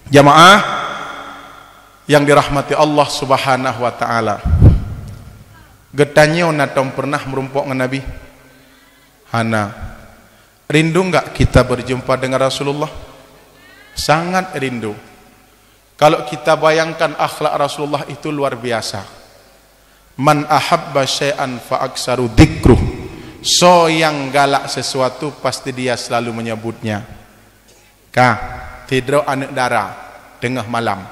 Jamaah yang dirahmati Allah Subhanahu wa taala. Getanyo natom pernah merumpok dengan Nabi? Hana. Rindu enggak kita berjumpa dengan Rasulullah? Sangat rindu. Kalau kita bayangkan akhlak Rasulullah itu luar biasa. Man ahabba syai'an fa aksaru dzikruh. So yang galak sesuatu pasti dia selalu menyebutnya. Tidur anak darah tengah malam.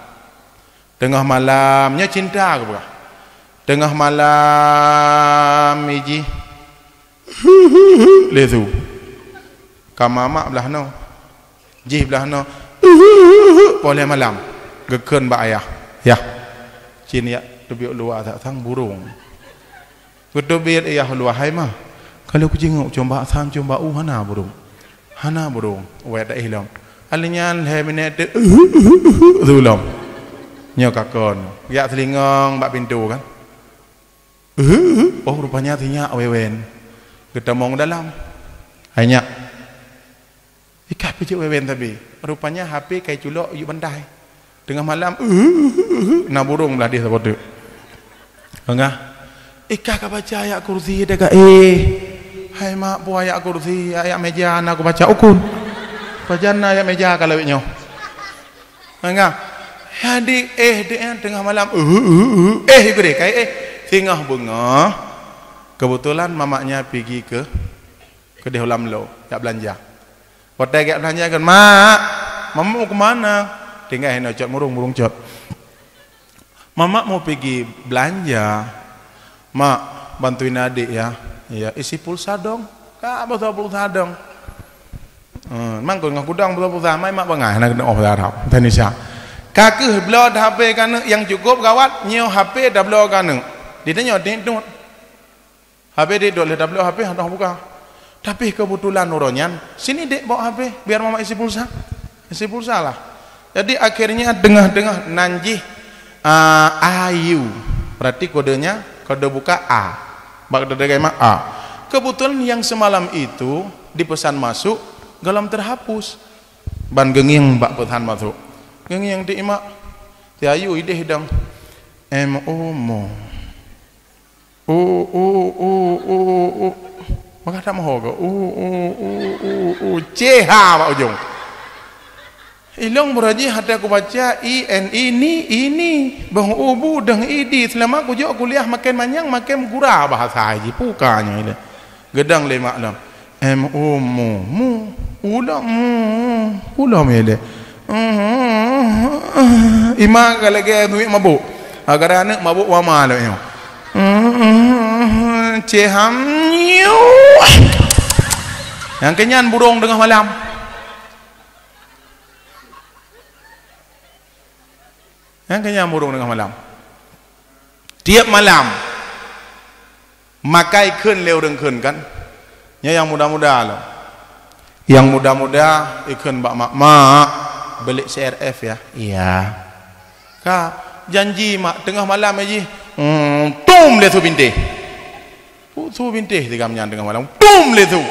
Tengah malamnya cinta ke bukan? Tengah malam iji lezu. Kamama belah no. Jih belah no. Boleh malam. Geken ba ayah. Ya. Cin ya tebiuk luar tak sang burung. Ketubir ayah luar hai mah. Kalau kucing coba sam coba hana burung. Hana burung. Wa da hilang. Alinyan he minute zulum nyo kakon ya telingong bak pintu kan oh rupanya tinya wewen kita mong dalam hanya ikat pecik wewen tapi rupanya HP kayak culok yuk bandai tengah malam na burung belah dia seperti enggak ikat ka baca ayat kursi dekat hai mak bu ayat kursi ayat meja aku baca ukun pajana ya meja kalau nyo. Enggak. Hadi dia tengah malam gede kayak tengah bunga. Kebetulan mamaknya pergi ke Dehulam Lo, nak belanja. Potai gak belanja kan, mak. Mama mau ke mana? Tinggal hendak cot murung cot. Mama mau pergi belanja. Mak, bantuin adik ya. Ya, isi pulsa dong. Kak, betul pulsa dong. Mang kon ngak kudang betul-betul mai mak bangah nak kena orang Arab Indonesia. Kakek belo HP kan yang cukup gawat nyo HP dah belo kan. Dia tanya tengok. HP dia dok dah belo HP dah buka. Tapi kebetulan uronyan sini dek bawa HP biar mama isi pulsa. Isi pulsa lah. Jadi akhirnya tengah-tengah nanji ayu. Berarti kodenya kode buka A. Bak kode kayak A. Kebetulan yang semalam itu dipesan masuk galam terhapus ban genging bak petan masuk genging di imak ti ayu ide hidang mo maka tak mahu ceha bak ujung ilong beraji hati aku baca ini bang ubu dang idi selama aku jauh kuliah makin manyang makin gurah bahasa haji pukanya ini gedang le maklum ulam ele ima kalage duit mabuk agar anak mabuk wa malo yo ceham yang kenyan burung tengah malam tiap malam makai keun leu deng keun kan yang muda-muda loh. Yang muda-muda ikut mak beli CRF ya. Iya. Kak janji mak tengah malam aja. Tum le tu bintih. Tu bintih tiga menyan tengah malam. Tum le tu.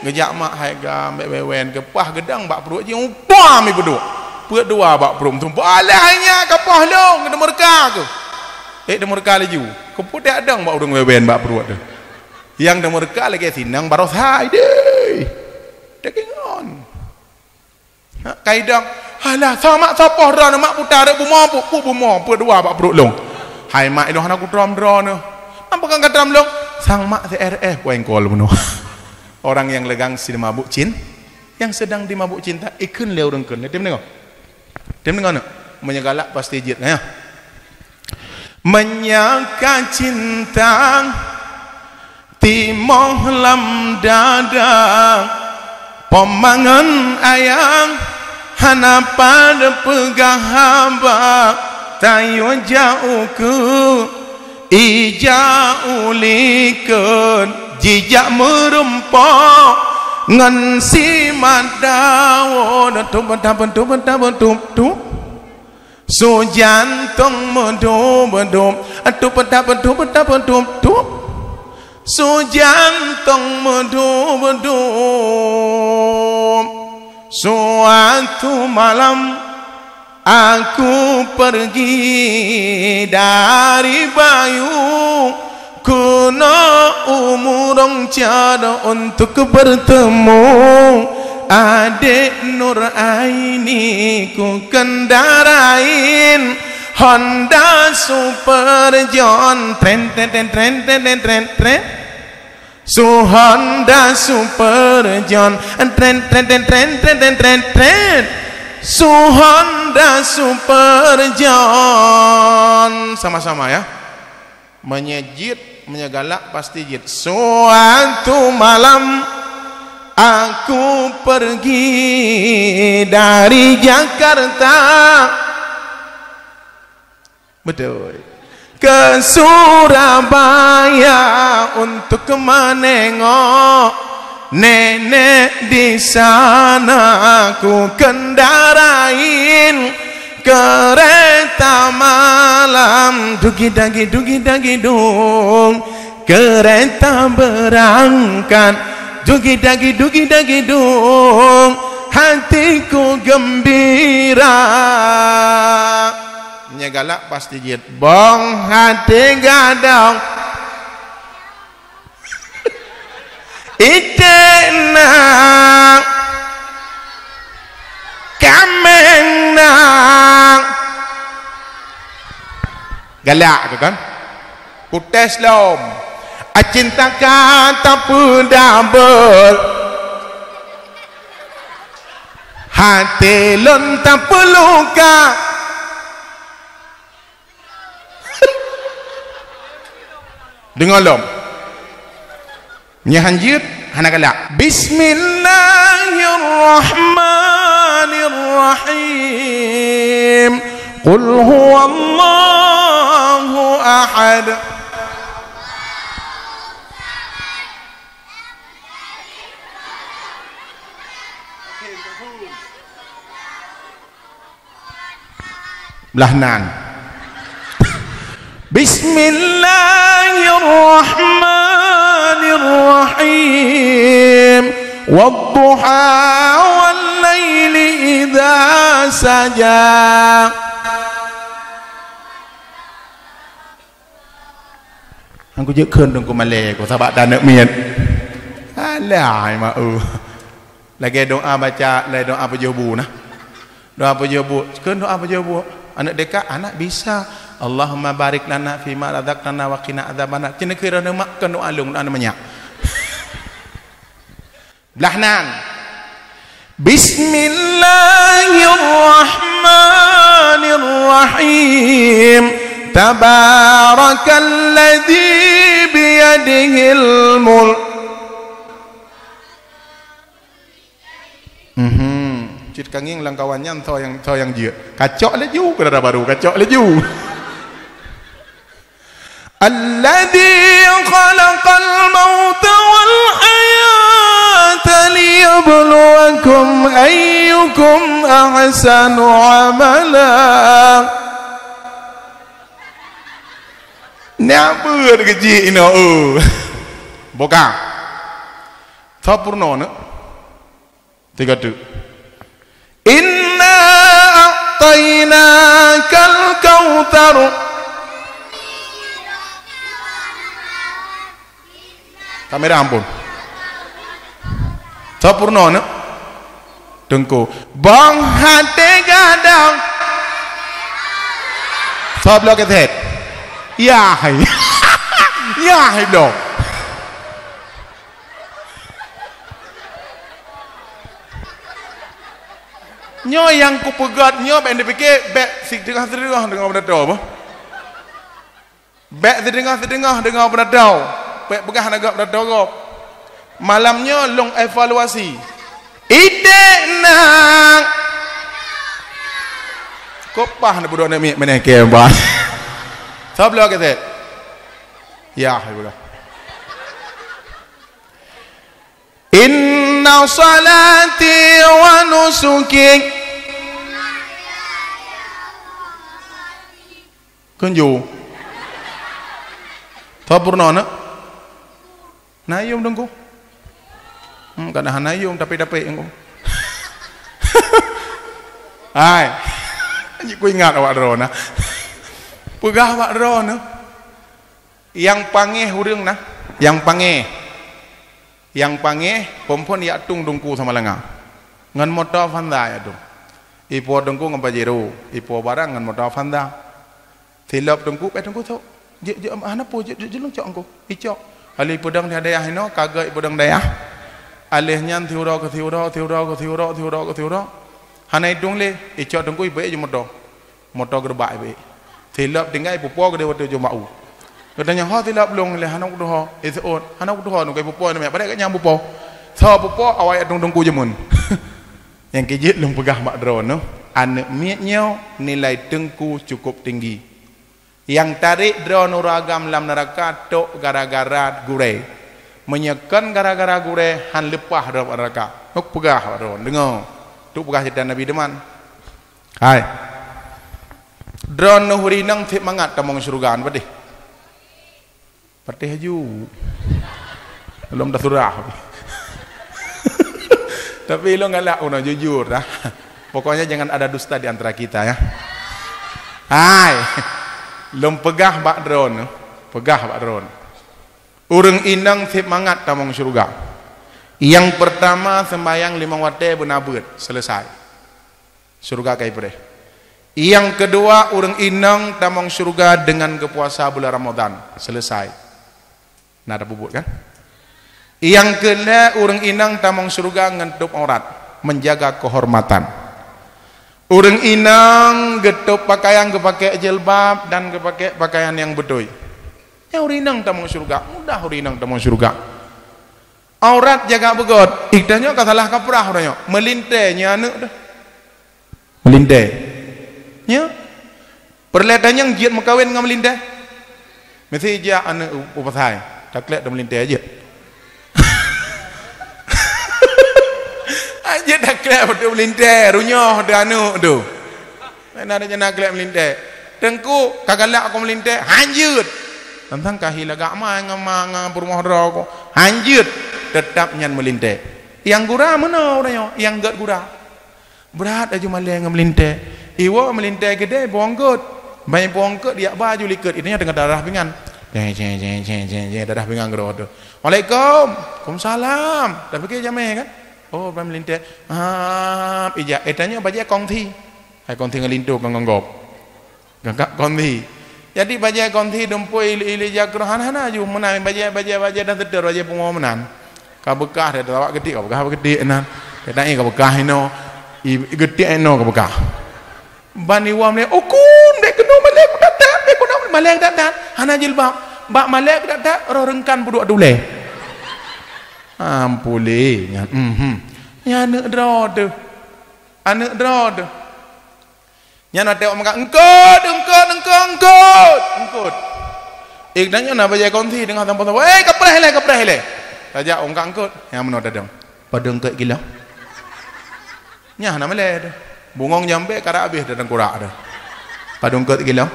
Ngejak mak hai gam bewen kepah gedang bak perut je upah mi berdua. Perut dua bak perut tu. Alahnya kepah long kena merka ke. Dah merka laju. Keput dak dang bak urang bewen bak perut tu. Yang dah merka lagi sinang baros hai deh. Dekingon. Kaidang halah sama sapoh dah mak putar bumo berdua bak perut long. Hai mak ilo aku drom no. Apa kan drom long? Sang mak CRF wengkol bunuh. Orang yang legang si mabuk yang sedang dimabuk cinta ikun leu rengkeun. Tim tengok. Tim tengok no. Menyegalak pasti jit ya. Menyangka cinta timoh lam dada pemangan ayang hana pada pegah hamba tayo jauh ke ijau likun jijak merempok ngan si madawo tum so jantung medum tum so jantung medum suatu malam Aku pergi dari bayu, kuno umurong tiada untuk bertemu. Adik Nur Aini ku kendarain Honda Super John, tren tren tren tren tren tren tren tren. Honda Super John, tren tren tren tren tren tren tren tren. Honda Super John, sama-sama ya. Menyejit, menyegalak pasti jit. Suatu malam aku pergi dari Jakarta, betul, ke Surabaya untuk menengok nenek di sana. Aku kendarain kereta malam, dugi dagi dung, kereta berangkat, dugi dagi dung, hatiku gembira. Nyegalak pasti jit, bong hati gadang itena kameng nang galak tu kan, putes lom cinta kata pedabel, hati lon tak peluka. Dengar lom nyahanjit hana galak. Bismillahirrahmanirrahim. Qul huwallahu ahad. Belahnan. Bismillahirrahmanirrahim. Wadduha wal laili idza saja. Aku je keun dong ku Malay ku sahabat dan nak mian. Alah ma lagi doa baca, lagi doa pejabu nah. Doa pejabu, keun doa pejabu. Anak dekat, anak bisa. Allahumma barik lana fima razaqtana wa qina adzabannar. Cina kira nak makan doa alung ana banyak. Belahnan. Bismillahirrahmanirrahim. Tabarakalladzi biyadihil mulk. Cit kanging langkawannya entah yang dia. Kacok laju kada baru, kacok laju. Alladzi khalaqal mauta wal hayata liyabluwakum ayyukum ahsanu amala. Nyabur keji ino boka. Sapurno ne. Tiga tu. Inna a'tainakal kautsar. Kamera ampun. Sapurno ne. Dengku. Bang hati gadang. Sop lo ketet. Ya hai. Ya hai dong. Nyo yang ku pegat nyo ben dipikir bek sedengah dengan pendatau apa? Bek sedengah dengan pendatau. Bek pegah agak pendatau kau. Malamnya long evaluasi. Ide nak kopah nak budak nak mi meneke bah. Sab lo kata. Ya Allah. Inna salati wa nusuki kunju tapurna nak nayum dongku kada nayum tapi dapat engko hai Ini ku ingat awak drona. Pegah awak drona. Yang pangeh hurung nah. Yang pangeh perempuan ya tung dungku sama lenga. Ngan motor Fanda ya tu. Ipo dungku ngan Pajero, ipo barang ngan motor Fanda. Tilap dungku dungku tu. Je ana po je long cok angko. Icok. Ali podang dia dayah no kagak podang dayah. Alih nyan thiuro ke thiuro. Hanai dung le icok dungku ipo je motor. Motor gerbak ipo. Tilap tinggal ipo po ke dia waktu jo mau. Katanya ha tilap long le hanak doh itu on hanak doh nu kai popo na me pada kat nyam popo tho popo awai dong dong ku jemun yang kejit long pegah mak drone no anak mietnya nilai tengku cukup tinggi yang tarik drone uragam lam neraka tok gara-gara gure menyekan gara-gara gure han lepah dalam neraka nok pegah drone dengar tu pegah cerita Nabi deman hai drone no hurinang thip mangat tamong surgaan padih patih haju belum dah surah tapi lo ngalak udah jujur dah pokoknya jangan ada dusta di antara kita ya hai lom pegah bak drone urang inang sip mangat tamong surga yang pertama sembahyang 5 waktu benabut selesai surga kai pere yang kedua urang inang tamong surga dengan kepuasa bulan Ramadan selesai nada bubut kan yang kedua urang inang tamong surga ngentup aurat menjaga kehormatan urang inang getup pakaian kepakai jilbab dan kepakai pakaian yang betul ya urang inang tamong surga mudah urang inang tamong surga aurat jaga begot ikdanyo kasalah kaprah orangnya melintenya anak dah melinte nya perletanya yang giat makawin ngam melinte mesti dia anak upasai taklek dah melinte aja aja taklek betul melinte runyoh dah anu tu mana ada jana taklek melinte tengku kagalak aku melinte hanjut tentang kahila gak ngam rumah aku hanjut tetap nyan melinte yang gura mana orangnya yang gak gura berat aja malah ngam melinte iwa melinte gede bongkot bayi bongkot dia baju liket ini dengan darah pinggan darah pinggang gerodo. Waalaikumsalam. Dah pergi jamai kan? Oh, bayi melinte. Ija etanya baju kongthi. Hai kongthi ngelintu ngonggop. Gagak kongthi. Jadi baju kongthi dumpui ili jakrohan hana ju menang baju dah teder baju pengomenan. Ka bekah dah tawak gede ka bekah gede nan. Dak ka bekah ino. Gede ino ka bekah. Bani wam le okun dek kena malek dadat dek kena malek dadat hana jilbab bak malek dadat roh rengkan buduk dule ampule nya nya anak drod nya na tengok maka engkot ikdannya na baje konti dengan tempat kaprah le saja ongkang engkot yang meno dadang pada engkot gila nya na male bungong jambe kara habis datang kurak dah padung ket gila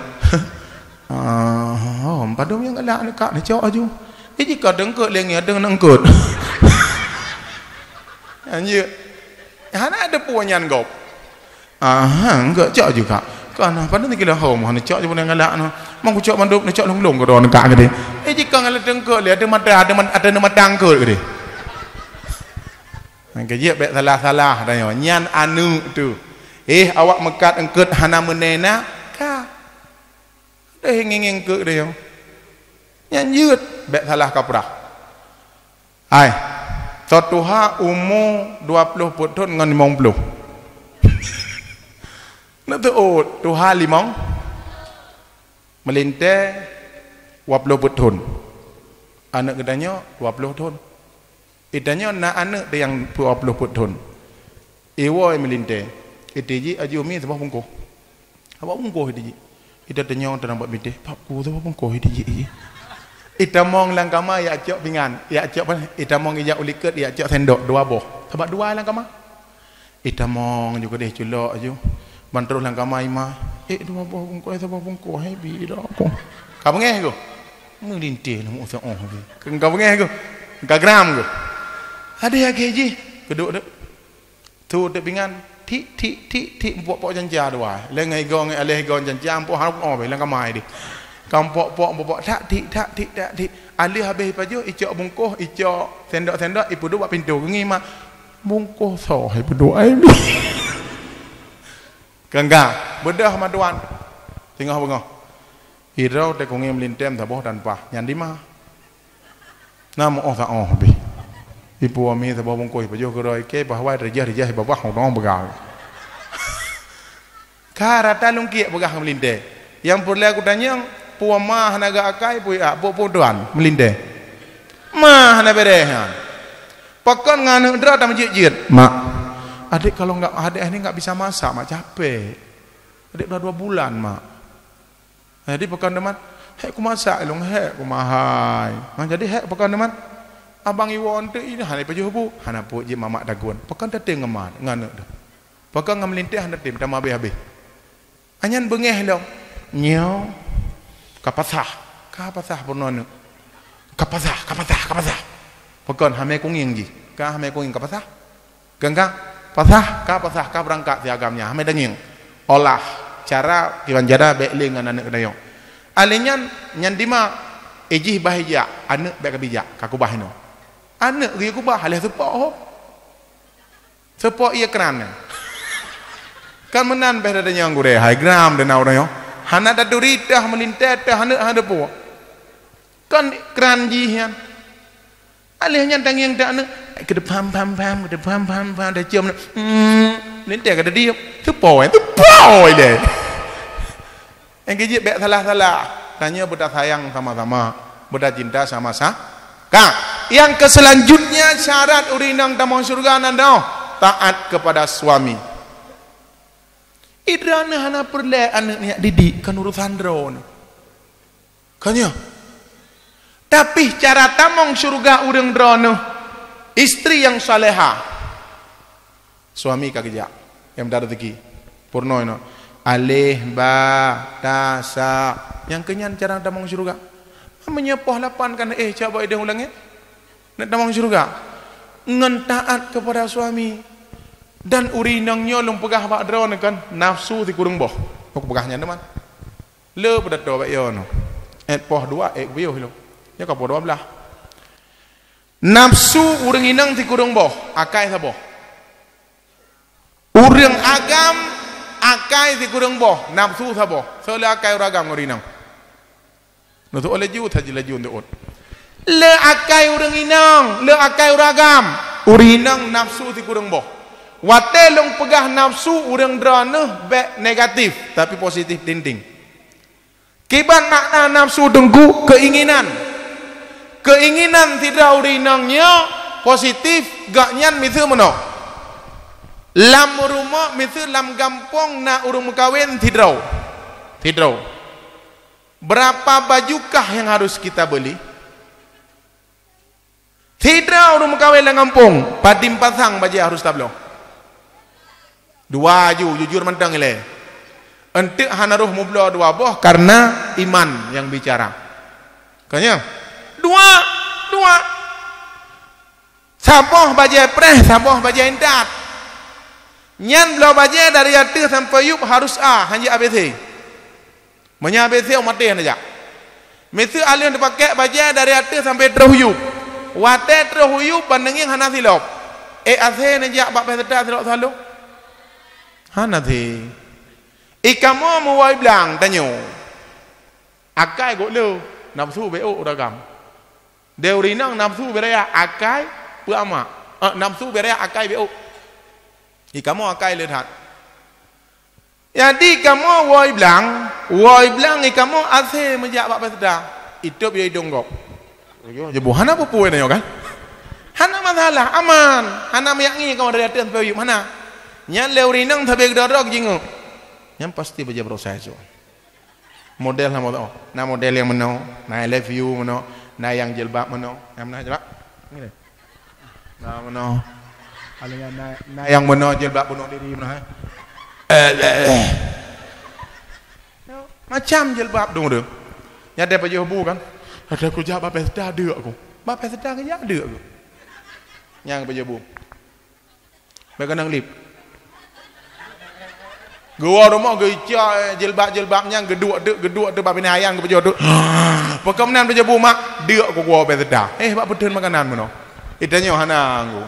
padung yang galak dekat ni cok aju jika dengkut lengnya dengan engkut anjir hana ada puanyan gop enggak cok juga kana padung gila hom hana cok jepun galak no mang cok mandup ni cok long ke don dekat gede jika ngalak dengkut le ada mata angkut gede ngajak bet salah dah nyan anu tu awak mekat engkut hana menena ka dah nging ke dia nyanjut bet salah kaprah ai totuha umur 20 putun ngan 50 nak tu tuha limong melinte 20 putun anak gedanya 20 tahun idanya nak anak dia yang 20 putun iwo melinte itiji ajumi sebab bungko apa bungko itiji ita tanya tanam buat binte papku sebab bungko itiji ita mong langkama ya cok pingan ya cok apa ita mong ija uliket ya cok sendok dua boh sebab dua langkama ita mong juga deh culok aju banterus langkama ima dua boh bungko sebab bungko hai bi dah aku ka bengeh ko melinte nak usah ka bengeh ko ka gram ko ada ya keji keduk tu pingan ti pok janja dua le ngai gong aleh gong janja pok harap oh lang kamai di kam pok tak ti alih habis paju icok bungkuh icok sendok ipu dua pintu ngi mak bungkuh so ipu dua ai gangga bedah maduan tinggal bengah irau te kongi melintem taboh dan pah nyan di mah nam oh sa oh bi ipu ami taboh bungkuh paju keroi ke bahwa rejah bawah ngong begal karata lungki begah melinte yang perlu aku tanya puwa mah naga akai puya po tuan melinte mah na berehan pakon nganu dra ta menjijit mak adik kalau enggak adik ini enggak bisa masak mak capek adik udah 2 bulan mak jadi pakon teman hek ku masak elong hek ku mahai jadi hek pakon teman abang iwon tu ini hanai paju bu hana pu je mamak dagun pakon teteng ngemat nganu pakon ngamelinte hana tim tama habis anyan bengeh dong nyo kapasah punon kapasah pakon hame kunging ji ka hame kunging kapasah gangga pasah ka berangkat siagamnya hame denging olah cara kiwanjara beling anak dayong alinyan nyandima ejih bahija anak bek bijak kaku bahino anak gi ku bah halih sepok iya keran kan menan beh dadanya ngure hai gram dan orang yo hana dadurita melintet hana po kan keran jihan alihnya danging tak anak ke depan pam dah cium lintet ke dia sepoi deh yang kejip bek salah tanya budak sayang sama-sama budak cinta sama-sama kak yang keselanjutnya syarat urinang tamang surga nanda taat kepada suami idrana hana perle anaknya didik kan urusan drone kanya tapi cara tamang surga urang drone istri yang saleha suami kageja yang ada rezeki purno ino alih ba dasa yang kenyan cara tamang surga menyepoh lapan kan coba ide ulangnya nak tamang surga ngan taat kepada suami dan urinang nyolong pegah pak drone kan nafsu ti kurung boh aku pegahnya teman le pada do bak yo no poh 2 biu lo ya ka poh 12 nafsu urang inang ti kurung boh akai sabo urang agam akai ti kurung boh nafsu sabo sele akai uragam ngurinang nutu oleh ju tajila ju ndot le akai urang inang le akai uragam urinang nafsu ti kurung boh wate long pegah nafsu urang drana be negatif tapi positif dinding kiban makna nafsu dengku keinginan tidak urinangnya positif gak nyan misu meno lam rumah misu lam gampong na urung kawin tidak berapa bajukah yang harus kita beli tidak urung kawin lang gampong padim pasang baju harus tablo 2 jujur mentang ile entik hanaruh mublo 2 boh karena iman yang bicara kanya 2 saboh baje preh saboh baje indat nyan blo baje dari ati sampai yub harus hanya ABC menya ABC mati aja mesti alih dipakai baje dari ati sampai terhuyub wate terhuyub pandengin hana silop AC nejak bak peserta silop selalu hana thi ikamo muwai blang tanyo akai go le nafsu beo uragam deurinang nafsu beraya akai puama nafsu beraya akai beo ikamo akai le that jadi kamu wai blang ikamo ase menjak bak pesda itu biaya donggok yo jebu hana apa puwe nayo kan hana masalah aman hana meyangi kamu dari atas bayu mana nyan leurinang thabek dorok jingo yang pasti baca proses model na model yang meno na I love you meno na yang jilbab meno yang mana jilbab ini na meno alanya na yang meno jilbab bunuh diri meno macam jilbab dong tu nyada baju bu kan ada aku jawab apa sedar dia aku apa sedar ke dia aku yang baju bu bagai nang lip Gua rumah geca jilbab-jilbabnya geduk tu babin ayam ke pejodoh. Pekemenan pejabu mak dia ko gua besedah. Bak betul makanan mono. Itanya hana aku.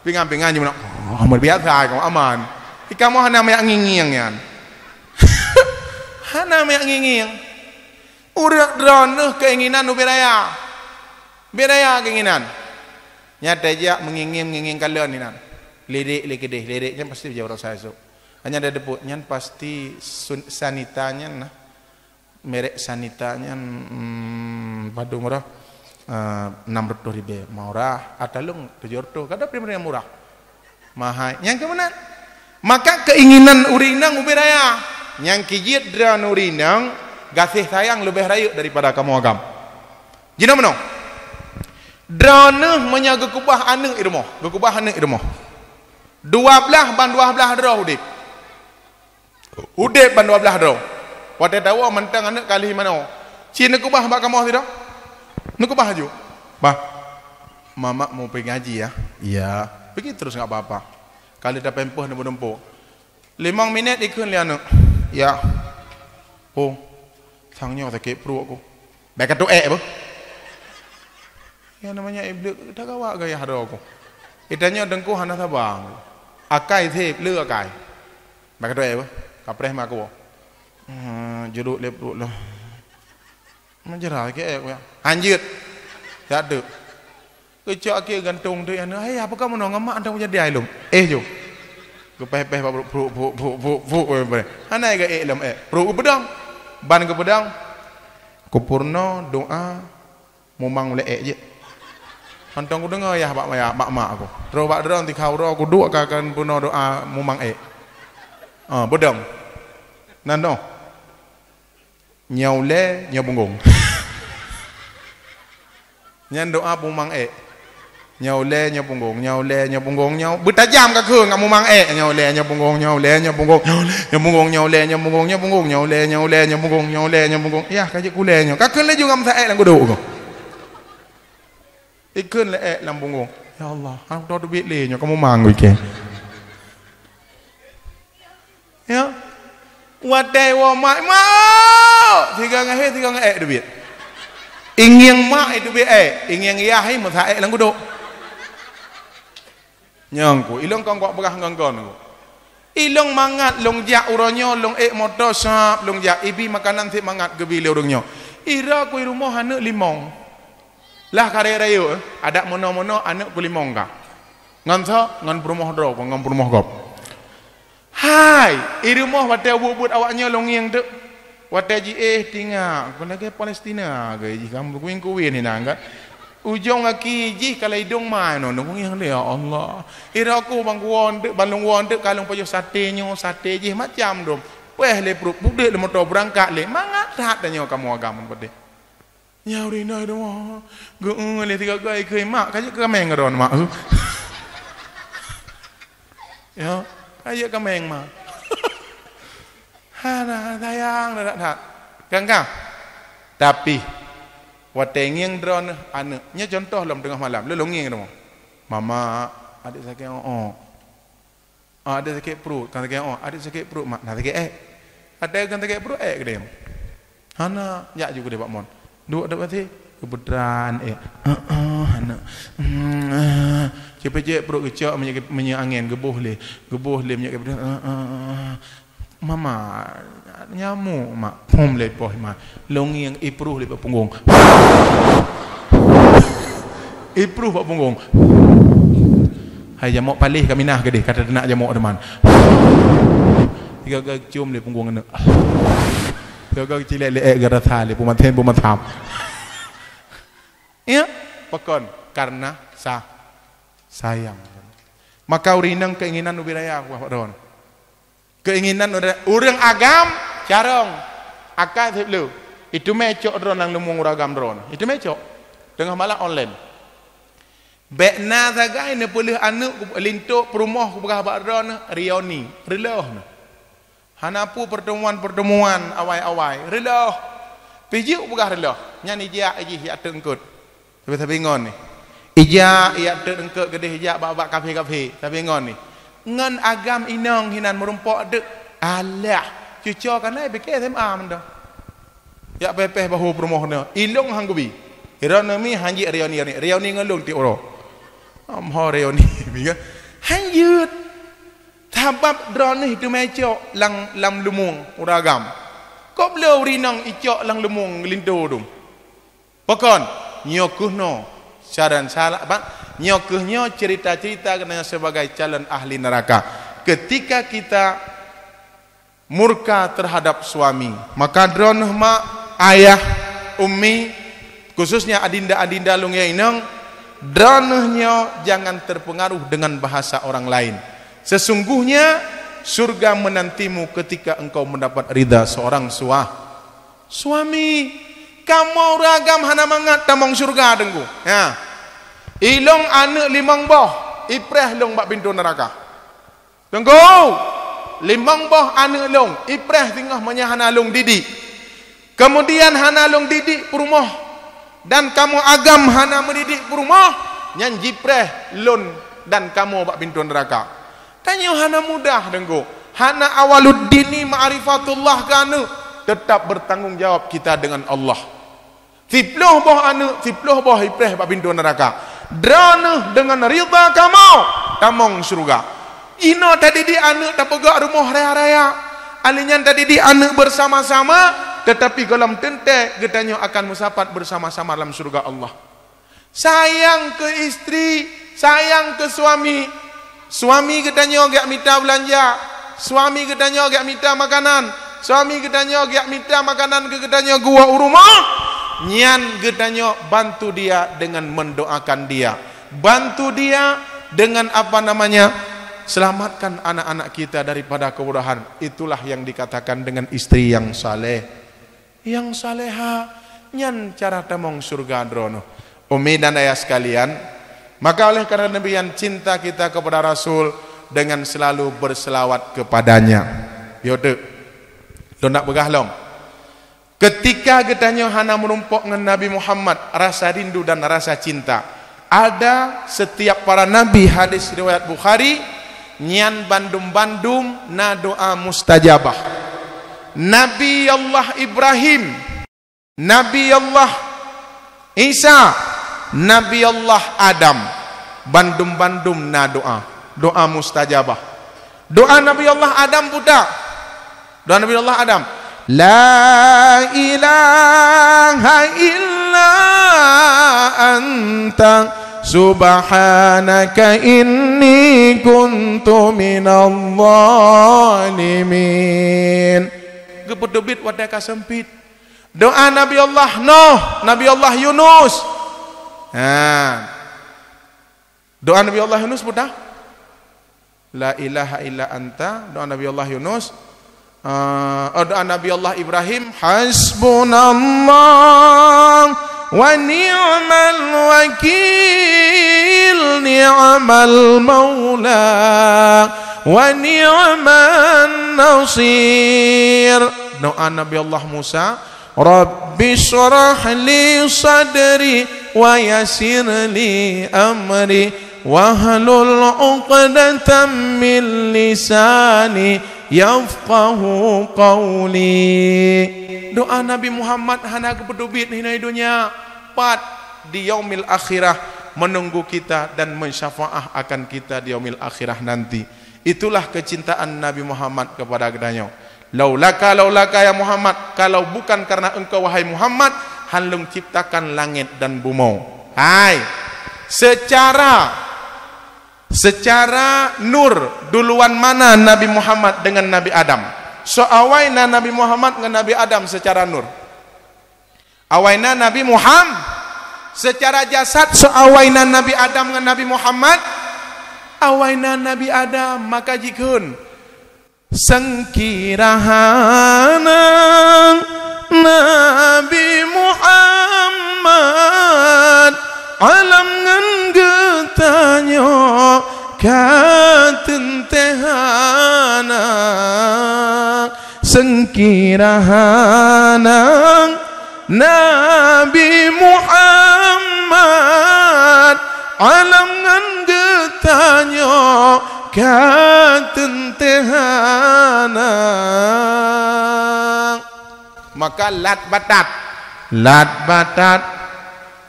Pingan-pingan je mono. Amal biasa kau aman. Ikamu hana mayak nginging yan. Hana mayak nginging. Urak drone keinginan ubiraya. Biraya keinginan. Nyata aja mengingin kalian ni nan. Lirik-lirik pasti jawab saya so. Hanya ada deput nyan pasti sanitanya nah merek sanitanya padu murah 600.000 murah atalung 700 kada primer yang murah mahal yang kemenan maka keinginan urinang ubiraya yang kijit dran urinang gasih sayang lebih rayu daripada kamu agam jina meno drane menyaga kubah ane irmo gekubah ane irmo 12 ban 12 draw udip ban 12 draw wate tahu mentang anak kali mana cina kubah bak kamu tidak nak kubah aju bah mama mau pergi ngaji ya iya pergi terus enggak apa-apa kali dah pempoh nempo 5 minit ikut lian ya oh sangnya sakit perut aku baik tu apa ya namanya iblis dah kawak gaya haro aku itanya dengku hana sabang akai thep leu akai baik tu apa kapres mak aku jeruk lepuk lah menjerah ke ya anjir tak ada kecak ke gantung tu yang apa kamu nak ngamak anda punya dia ilum jo ke peh-peh pu hanai ke ilum perut pedang ban ke pedang kupurno doa mumang oleh je antang ku dengar ya mak aku terus bak derang ti kau ro ku duk akan puno doa mumang bedang nano nyaule nyabunggung nyan doa mumang nyaule nyabunggung nyau bertajam ka ke ngam mumang nyaule nyabunggung nyabunggung ya kaje kulenyo ka ke le juga ngam sae lang godok ko ikun le lambunggung ya Allah aku do duit le nyo kamu mang ke ya wadai wa mak tiga ngahe duit ingin mak itu be ingin yahi masa lang godok nyangku ilong kong kok begah nganggon ilong mangat long jak uronyo long motor sap long jak ibi makanan si mangat gebi leurungnya ira ku rumah anak limong lah kare rayo ada mono anak ku limong ka ngan sa ngan rumah dro ngan rumah gop hai irumah wate bubut awaknya longiang tu wate ji tinggal ko lagi Palestina ge ji kamu kuing ni nang ujung aki ji kalau hidung mana nung yang dia Allah ira aku bangkuan dek balung wan dek kalung payo sate ji macam dom weh le perut budek le motor berangkat le mangat rat tanya kamu agam pade nyaurina doa ge le tiga gai ke mak kaje ke meng ron mak ya ayo kameng mah hana sayang dak ganggang tapi watenging drone anaknya contoh dalam tengah malam lu longing dong mama adik sakit adik sakit perut kan sakit adik sakit perut mak nak sakit ada kan sakit perut gede hana ya juga dia pak mon duk dapat sih kebetulan hana cepet perut kecak minyak angin gebuh le minyak mama nyamuk mak pom le poh mak longi yang ipruh le punggung ipruh pak punggung hai jamuk palih kami nah gede kata nak jamuk teman tiga cium le punggung anak tiga cilek le gara thale pumatam ya pakon karena sayang maka urinang keinginan ubiraya aku don keinginan orang agam carong akal sebelu itu mecok drone nang lumung uragam drone itu mecok tengah malam online bekna sagai ne boleh anu lintuk perumah ku begah bak drone rioni reloh hanapu pertemuan awai reloh pijuk begah reloh nyan ija aji ya tengkut tapi ngon ni ija ya tengkut gede ija bak kafe tapi ngon ni ngan agam inang hinan merumpok dek Alah, cucu kan ai PK SMA menda. Ya pepeh bahu perumohna. Ilung hang gubi. Irana mi hanji reoni ngelung ti oro. Amho reoni mi kan. Hanjut. Tabab drone itu meco lam lumung uragam. Kok beliau rinang icok lang lumung ngelindo dum. Pokon nyokuhno saran salah apa? Nyokuhnyo cerita-cerita kena sebagai calon ahli neraka. Ketika kita murka terhadap suami, maka drone mak ayah, ummi, khususnya adinda-adinda lung ya inang, dronenya jangan terpengaruh dengan bahasa orang lain. Sesungguhnya surga menantimu ketika engkau mendapat ridha seorang suami. Kamu ragam hana mangat tamong surga dengku. Ya. Ilong anak limang boh, ipreh long bak pintu neraka. Dengku. Limang boh anak long, ipreh tinggal menyahana long didik. Kemudian hana long didik perumah. Dan kamu agam hana mendidik perumah, nyan jipreh lon dan kamu bak pintu neraka. Tanya hana mudah dengku. Hana awaluddini ma'rifatullah kanu tetap bertanggung jawab kita dengan Allah. Tiploh boh anu, tiploh boh ipreh bak pintu neraka. Drana dengan ridha kamu tamong surga. Ino tadi di anu tak pegak rumah raya-raya. Alinyan tadi di anu bersama-sama, tetapi dalam tente getanya akan musapat bersama-sama dalam surga Allah. Sayang ke istri, sayang ke suami. Suami getanya gak minta belanja, suami getanya gak minta makanan, suami getanya gak minta makanan ke getanya gua rumah. Nyan getanya bantu dia dengan mendoakan dia, bantu dia dengan apa namanya, selamatkan anak-anak kita daripada kebodohan. Itulah yang dikatakan dengan istri yang saleh, yang saleha. Nyan cara tamong surga drono. Umi dan ayah sekalian, maka oleh karena demikian cinta kita kepada Rasul dengan selalu berselawat kepadanya. Yaudah, lo nak begahlom. Ketika getanya hana menumpuk dengan Nabi Muhammad, rasa rindu dan rasa cinta. Ada setiap para nabi, hadis riwayat Bukhari, nyan bandum-bandum na doa mustajabah. Nabi Allah Ibrahim, Nabi Allah Isa, Nabi Allah Adam, bandum-bandum na doa mustajabah. Doa Nabi Allah Adam putar. Doa Nabi Allah Adam. La ilaha illa anta subhanaka inni kuntu minal zalimin. Gepedebit wadaka sempit. Doa Nabi Allah Nuh, Nabi Allah Yunus. Doa Nabi Allah Yunus putar. La ilaha illa anta. Doa Nabi Allah Yunus. Doa Nabi Allah Ibrahim, hasbunallah wa ni'mal wakil, ni'mal maula wa ni'man nasir. Doa Nabi Allah Musa, rabbi syrah li sadri wa yassir li amri wahlul 'uqdatam min lisani yafqahu qawli. Doa Nabi Muhammad hana kepedubit hina dunia, pat di yaumil akhirah menunggu kita dan mensyafaah akan kita di yaumil akhirah nanti. Itulah kecintaan Nabi Muhammad kepada gedanya. Laulaka ya Muhammad, kalau bukan karena engkau wahai Muhammad, halung ciptakan langit dan bumi. Hai, secara nur duluan mana Nabi Muhammad dengan Nabi Adam? So awaina Nabi Muhammad dengan Nabi Adam secara nur. Awaina Nabi Muhammad secara jasad. So awaina Nabi Adam dengan Nabi Muhammad. Awaina Nabi Adam maka jikun sengkirahana Nabi Muhammad alam ngan getanya katentehana sengkirahana Nabi Muhammad alam ngan getanya katentehana tehana. Maka lat batat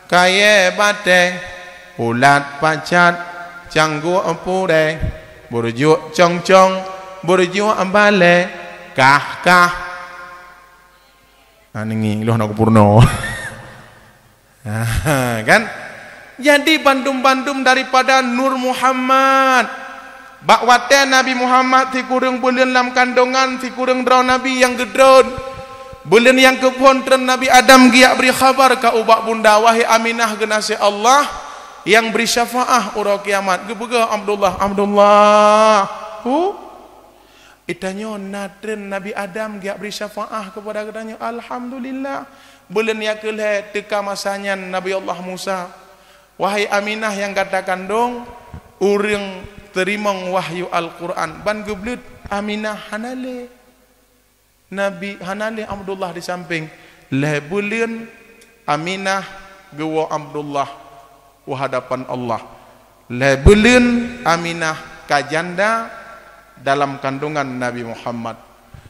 kaya bateng ulat pacat canggu empure burjuk cong burjuk ambale kah ningi lu nak purno. Kan jadi bandum-bandum daripada Nur Muhammad bakwate Nabi Muhammad ti kurang bulan dalam kandungan ti kurang draw Nabi yang gedron bulan yang kepontren Nabi Adam giak beri khabar ka ubak bunda wahai Aminah genasi Allah yang beri syafaah ura kiamat gebega Abdullah itanya nadren Nabi Adam giak beri syafaah kepada gedanya alhamdulillah bulan yang kelih teka masanya Nabi Allah Musa wahai Aminah yang katakan dong urang terima wahyu Al-Quran ban geblut Aminah hanale Nabi hanale Abdullah di samping le bulan Aminah gewa Abdullah wahadapan Allah le bulan Aminah kajanda dalam kandungan Nabi Muhammad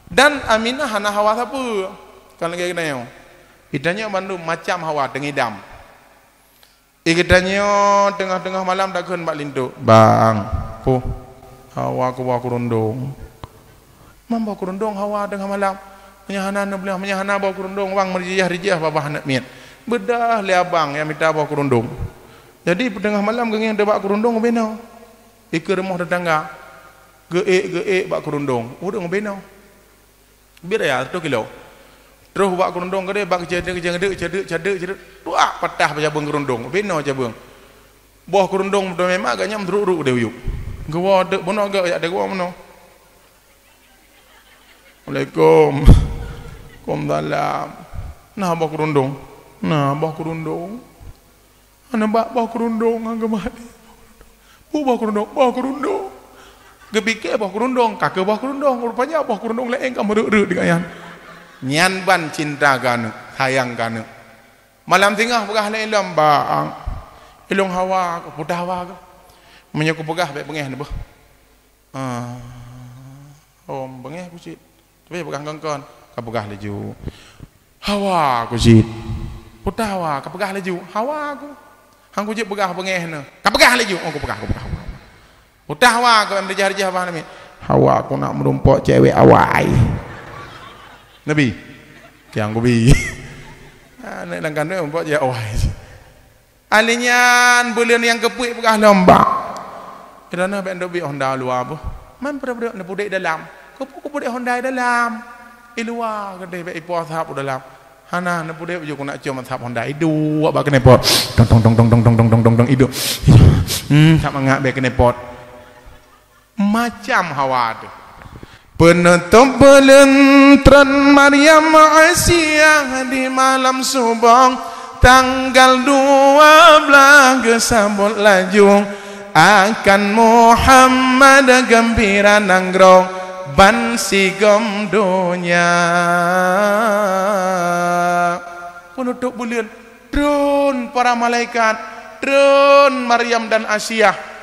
dan Aminah hana hawa apa kalau kayak gini yo idanya bandu macam hawa dengidam ikitanya tengah-tengah malam dakun bak lindu bang hawa ku bawa kurundung mamba kurundung hawa tengah malam menyahana belah menyahana bawa kurundung bang merjiah babah nak miat bedah le abang yang minta bawa kurundung jadi tengah malam gengeng de bak kurundung benau ikut rumah tetangga geek bak kurundung udah benau biar ya 1 kilo terus bak kurundung gede bak cedek tuak patah jabung kurundung beno jabung boh kurundung do memang agaknya mendruk de uyuk gua de bono agak ya de gua mono Assalamualaikum Waalaikumsalam nah bak kurundung ana bak kurundung agama bak kurundung gebike bak kurundung kakek bak kurundung rupanya bak kurundung leeng kamu reu dengan yan nyan ban cinta ganu sayang ganu malam tengah pegah le ilom bang ilung hawa ke pudah hawa ke menyaku pegah baik bengeh ne bah om bengeh kucit tapi pegah kongkon ka pegah leju hawa kucit pudah hawa ka pegah leju hawa ku hang kucit pegah bengeh ne ka pegah leju ku pegah pudah hawa ka menjarjah bah ne hawa ku nak merumpok cewek awai Nabi yang gobi nek nang kandung buat je awai alinyan bulan yang kepuik pegah lembak kerana ben dobi Honda luar apa man pada nak pudek dalam kepu pudek Honda dalam luar gede be ipo sahap dalam hana nak pudek je ku nak cium sahap Honda idu bak kene pot tong idu tak mangak be kene pot macam hawa tu penutup pelentran Maryam Asyah di malam subang tanggal 12 gesambut laju akan Muhammad gembira nanggrong ban sigom dunia penutup bulan drone para malaikat drone Maryam dan Asyah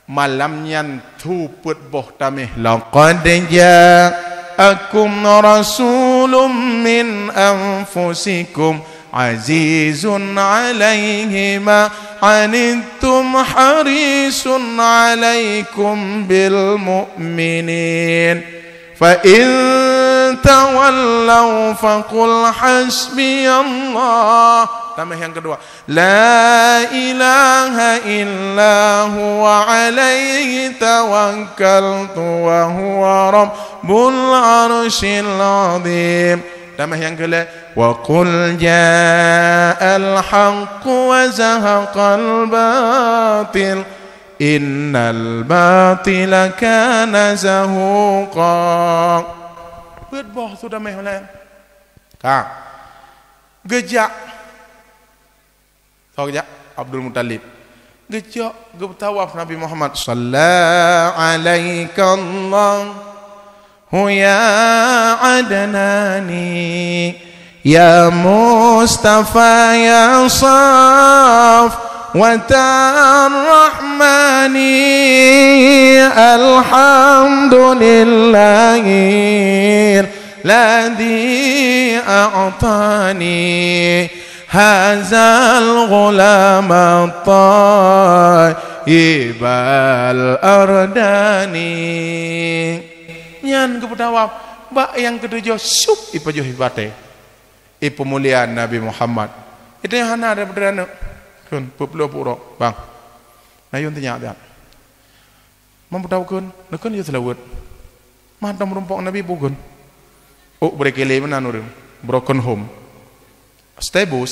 malamnya tuput boh tamih laqad ja'akum rasulun min anfusikum azizun alaihi ma anittum harisun alaikum bil mu'minin fa in tawallaw faqul hasbiyallah. Tambah yang kedua, la ilaha illa huwa alaihi tawakkaltu wa huwa rabbul arsyil azim. Tambah yang kedua, wa qul ja'al haqqu wa zahaqal batil innal batila kana zahuqa. Berboh sudah mehlan. Kak. Gejak tahu gejak Abdul Muttalib gejak tawaf Nabi Muhammad sallallahu alaihi Allahu ya adnani ya Mustafa ya Saf Watarrahmani alhamdulillahil ladzi a'tani hazal ghulama tayyibal ardani. Nyan kepedawap bak yang ketujuh syuk ipajuh ibate ipemuliaan Nabi Muhammad itu yang hana ada berdana kun puplo puro bang nayun tanya dia mampu tahu kun nakun dia selawat mantam rumpok Nabi bukan oh berkele mana nurim broken home step under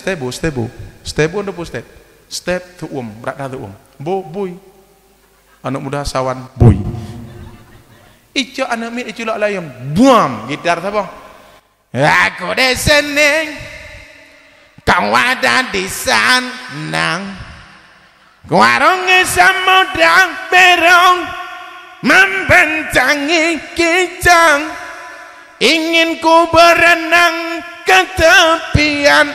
step tu berat tu boy anak muda sawan boy ijo anak mit ijo lak layam buam gitar siapa aku di sini kau ada di sana warungnya samudra berong membentangi kijang ingin ku berenang ke tepian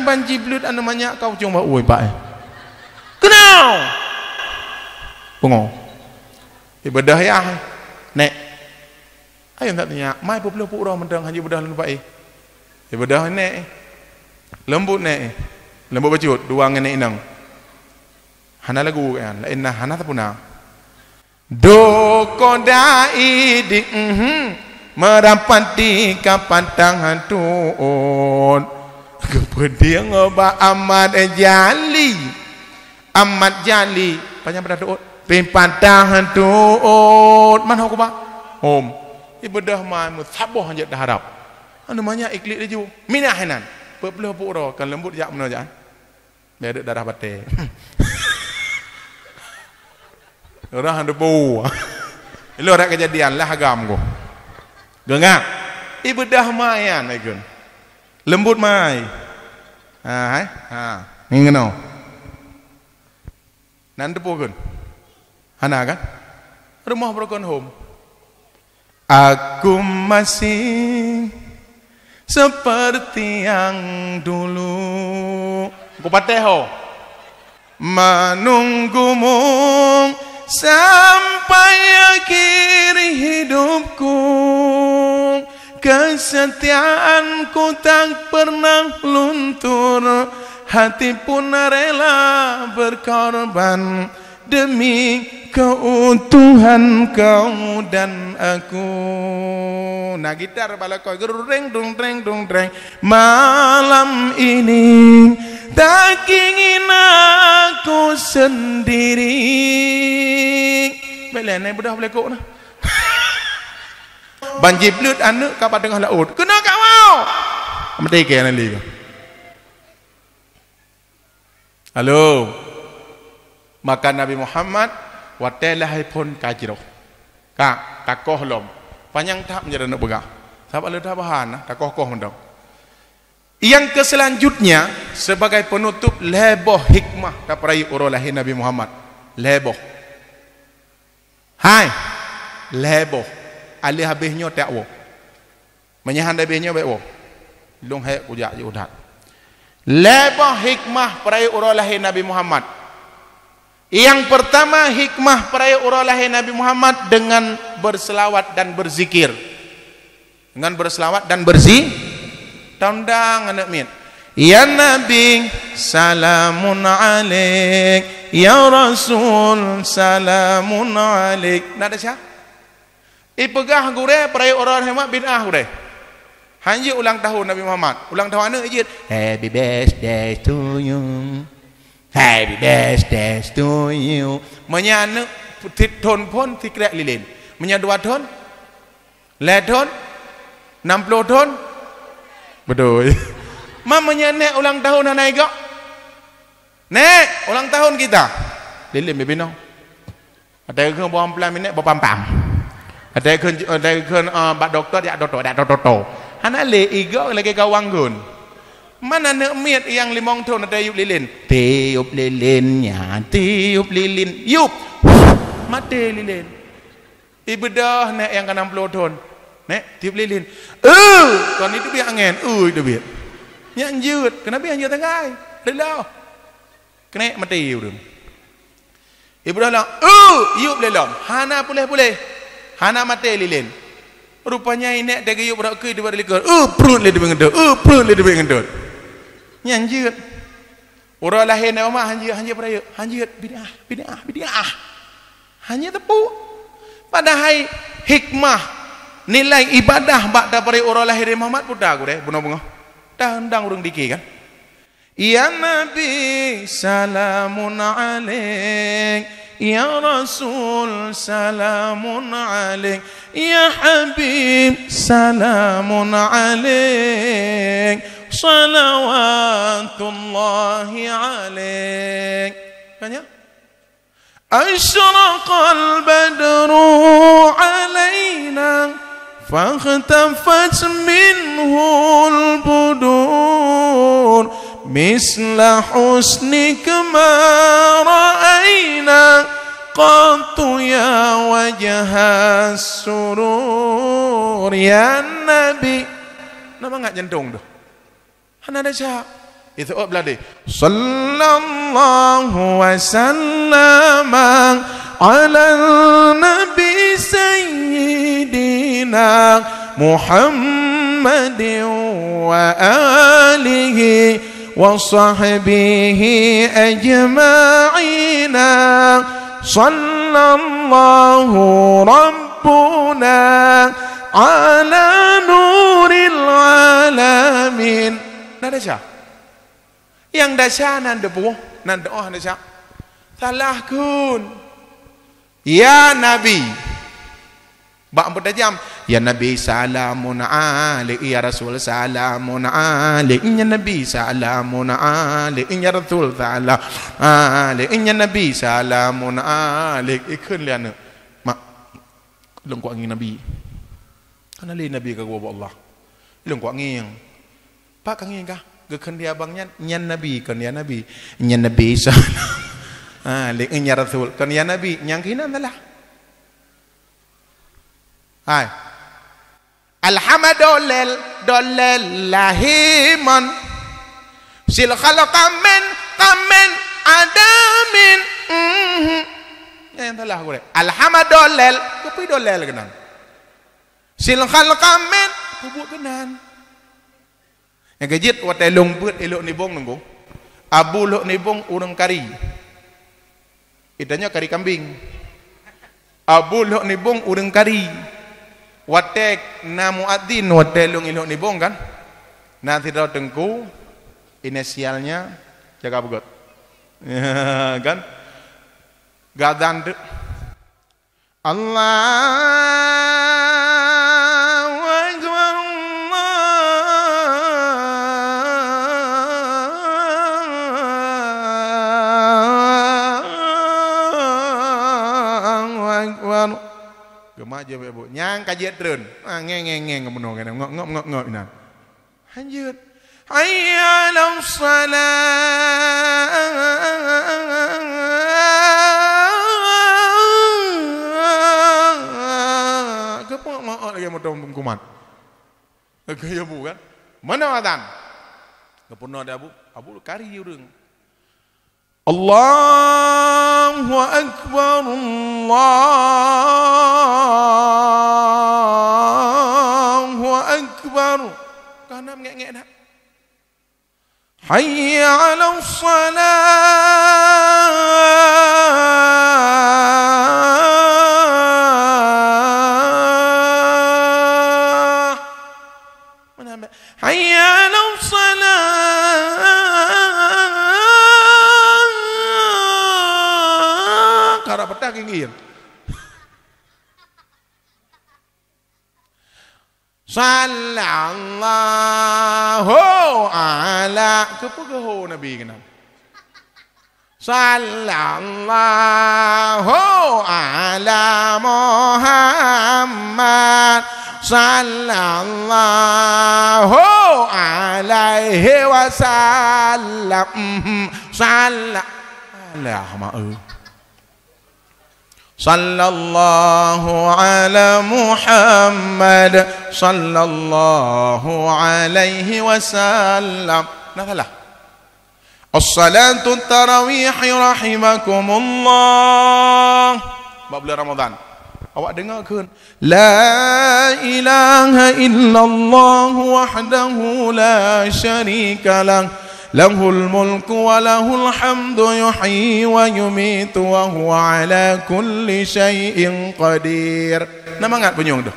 banji blut namanya kau cuma oi pak kenal pengo ibadah ya nek ayo tak tanya mai puplo pura mendang hanya bedah lu pak ibadah nek lembut bacut dua ngene inang hana lagu kan la inna hana tapuna do kodai di merapati kapatang hantun kemudian ngoba amat jali banyak berdoa pipatang hantun mana aku pak om ibadah mah musabah hanya harap namanya iklik dia ju minahanan peblah pura kan lembut jak mana jak dia ada darah bate orang ada bau itu ada kejadian lah agam ko gengak ibadah mayan ikun lembut mai ini ngono nanti pukun hana kan rumah broken home aku masih seperti yang dulu aku pateho menunggumu sampai akhir hidupku kesetiaanku tak pernah luntur hati pun rela berkorban demi keutuhan kau dan aku. Nah gitar balakoi gereng dung dreng malam ini tak ingin aku sendiri. Belene budak boleh kok nah. Banjir blut anak kapan tengah laut. Kena kau mau. Mesti ke nanti. Halo. Maka Nabi Muhammad watelahai pun kajiro. Takoh lom. Panjang tak menjadi nak begah. Sahabat le dah bahan takoh mendong. Yang keselanjutnya sebagai penutup leboh hikmah taparai urolahi Nabi Muhammad. Leboh. Hai. Leboh. Ali habisnya tak wo. Menyahan habisnya baik wo. Long hai kujak je udat. Leboh hikmah perai urolahi Nabi Muhammad. Yang pertama hikmah perai urolahi Nabi Muhammad dengan berselawat dan berzikir. Dengan berselawat dan tandang anak min. Ya Nabi salamun alaik, ya Rasul salamun alaik. Nada siapa? Ipegah gure perai urolahi Muhammad bid'ah gure. Hanji ulang tahun Nabi Muhammad. Ulang tahun anak ijit. Happy birthday to you. Happy birthday to you. Menyana ton pun tikrek lilin. Menyana 2 ton. Le ton. 60 ton. Betul. Mamanya nek ulang tahun anak igak. Nek ulang tahun kita. Lilin bebino. Ada ke buang pelan minit berpam-pam. Ada ke bak doktor ya doktor. Anak le igak lagi kawang gun. Mana nak miat yang 5 tahun ada tiup lilin. Tiup lilinnya, tiup lilin. Yup. Mati lilin. Ibadah nak yang ke 60 tahun. Nek tiup lilin. Kon itu biar angin. Itu biar. Yang jut. Kenapa yang jut tengah? Lelah. kena mati urang Ibrahim yuk lelom hana boleh hana mati lilin rupanya ini dia yuk berak ke dia berlikar perut le dia ngendut perut le dia ngendut nyanjut orang lahir nak mak hanjut peraya hanjut bidah hanya tepu padahal hikmah nilai ibadah bak daripada orang lahir Muhammad pun dah aku deh bunga dah hendang urang dikir kan ya Nabi salamun alaik ya Rasul salamun alaik ya Habib salamun alaik salawatullahi alaik banyak asyraqal badru alaina fahtafat minhul budur misla husnika ma ra'ayna qattu ya wajhas surur ya Nabi nama enggak jantung tu hana ada syak itu belade sallallahu wasallam ala nabi sayyidina Muhammadin wa alihi wa sahbihi ajma'ina sallallahu rabbuna ala nuril alamin nada syak yang dasar nanda buah nanda nanda syak salah kun ya Nabi bak bertajam ya Nabi salamun alaik ya Rasul salamun alaik ya Nabi salamun alaik ya Rasul salamun alaik ya Nabi salamun alaik ikun lian mak lengkok angin Nabi kan ali Nabi ka gua Allah lengkok angin pak angin kah gekeun dia abangnya nyan Nabi kan ya Nabi nyan Nabi salamun alaik ya Rasul kan ya Nabi nyang kina lah hai alhamdulillah lahiman sil khalaqamin qamin adamin yang telah gue alhamdulillah kopi dolel kenan sil khalaqamin kubuk kenan yang kejit watai longput elok nibong nunggu abu lok nibong urang kari itanya kari kambing abu lok nibong urang kari watek na muadzin watelung ilok nibong kan nanti dah tengku inisialnya jaga begot kan gadan Allahu akbar Allahu akbar gemah je bu nyang kajiat terun ngeng kemuno kan ngop ina lanjut hayya 'alas salat kepok ngok lagi motong kumat gaya bu kan mana adzan kepuno ada abu kari urang Allahu akbar Allahu akbar kanam ngek dah hayya 'alas salah mana hayya 'alas salah karena petang ingin sallallahu ala kepugaho Nabi kenal sallallahu ala Muhammad sallallahu alaihi wasallam sallallahu sallallahu ala Muhammad sallallahu alaihi wasallam. Nah lah. As-salatu tarawih rahimakumullah. Bab bulan Ramadan. Awak dengar ke? La ilaha illallah wahdahu la syarika lah. Lahul mulku wa lahul hamdu yuhyi wa yumitu wa huwa ala kulli syai'in qadir. Nama ngat penyung tu.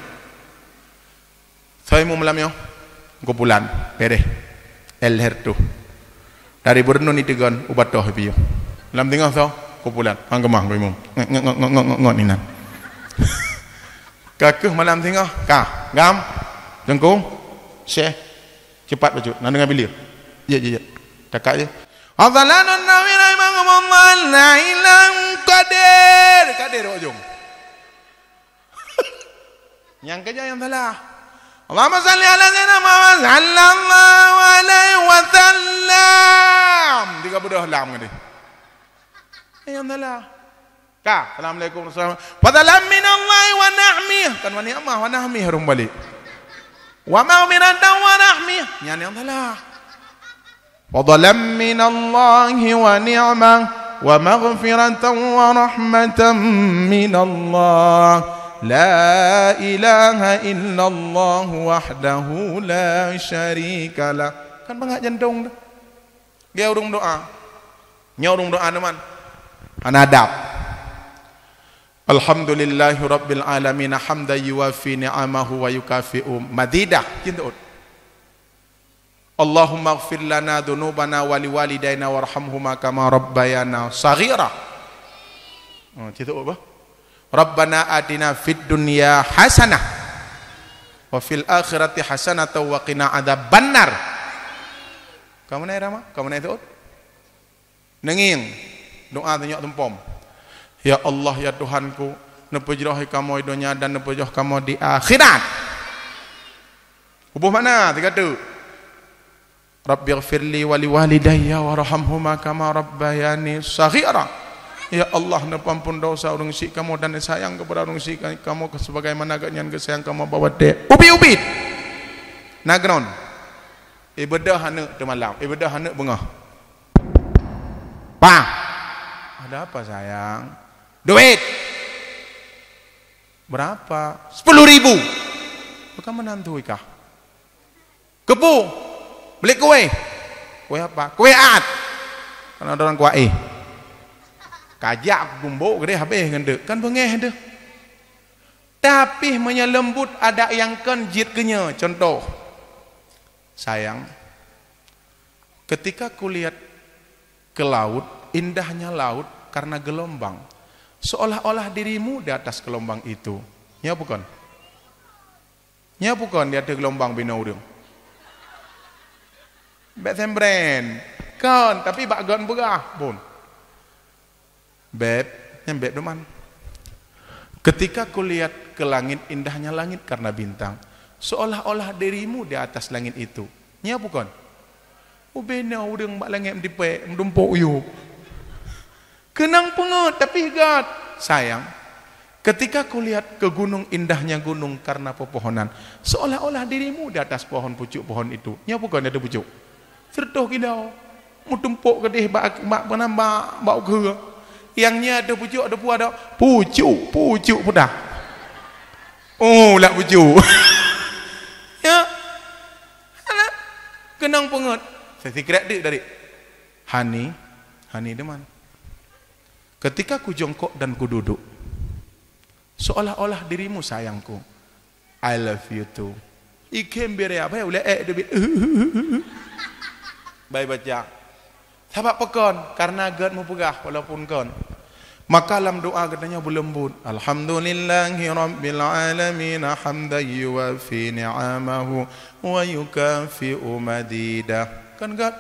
Saya mau malam yo. Kumpulan. Pereh. Elher tu. Dari Borno ni tegan ubat toh piyo. Lam tengah tau kumpulan. Hang kemah kowe ngot ni nan. Kakeh malam tengah, kah, gam, jengkung, syekh, cepat baju, nak dengar bila? Ya. Takak je. Adzalanun nawi rahimahumullah la ilang qadir. Qadir ujung. Yang kerja yang salah. Allahumma salli ala sayyidina Muhammad sallallahu alaihi wasallam. 30 lam ni. Yang salah. Ka, assalamualaikum warahmatullahi wabarakatuh. Fadlan minallahi wa nahmih. Kan wa ni'mah wa nahmih harum balik. Wa maghfiratan wa nahmih. Yang salah. Fadlan minallahi wa ni'mah wa maghfiratan wa rahmatan minallah. La ilaha illallah wahdahu la syarika lah. Kan bangak jantung tu. Dia urung doa. Nya urung doa teman. Anadab. Alhamdulillahi rabbil alamin hamdan yuwafi ni'amahu wa yukafi'u madidah. Cinta. Allahumma ighfir lana dhunubana wa liwalidayna warhamhuma kama rabbayana saghira. Cinta apa? Rabbana atina fid dunya hasanah wa fil akhirati hasanah wa qina adzabannar. Kamu naik Rama? Kamu naik tu? Nenging doa tunjuk tempom. Ya Allah ya Tuhanku, nepejrohi kamu di dunia dan nepejroh kamu di akhirat. Hubung mana? Tiga tu. Rabbighfirli wa liwalidayya warhamhuma kama rabbayani saghira. Ya Allah, nepampun dosa urang si kamu dan sayang kepada urang si kamu sebagaimana agaknya sayang kamu bawa dek. Ubi-ubit. Nagron. Ibadah hana tu malam. Ibadah hana bengah. Pa. Ada apa sayang? Duit berapa? 10.000. Bukan menantu ikah. Kepu beli kue. Kue apa? Kue at. Karena ada orang kue. Kajak gumbo gede habis ngende. Kan bengeh dah. Tapi menyelembut ada yang kan jit kenya. Contoh. Sayang. Ketika kulihat ke laut, indahnya laut karena gelombang. Seolah-olah dirimu di atas gelombang itu. Ya bukan? Ya bukan di atas gelombang bina urang. Beb sembren. Kan, tapi bagan berah pun. Beb, yang beb deman. Ketika kulihat ke langit, indahnya langit karena bintang. Seolah-olah dirimu di atas langit itu. Ya bukan? Bina urang bak langit mendipek, mendumpuk uyuk. Kenang pengut tapi gat. Sayang, ketika kulihat ke gunung, indahnya gunung karena pepohonan, seolah-olah dirimu di atas pohon pucuk pohon itu. Ya bukan ada pucuk. Sertoh kidau. Mutumpuk kedih bak penambah bau ke. Yangnya ada pucuk, ada puah ada. Pucuk pedah. Oh, lah pucuk. Ya. Alah. Kenang pengut. Saya secret dia dari Hani deman. Ketika ku jongkok dan ku duduk, seolah-olah dirimu sayangku. I love you too. Ikem bere apa ya boleh debit. Baik baca. Sabab pekon karena God mu pegah walaupun kon. Maka dalam doa katanya berlembut. Alhamdulillahi rabbil alamin hamdan yuwafi ni'amahu wa yukafi'u madidah. Kan God?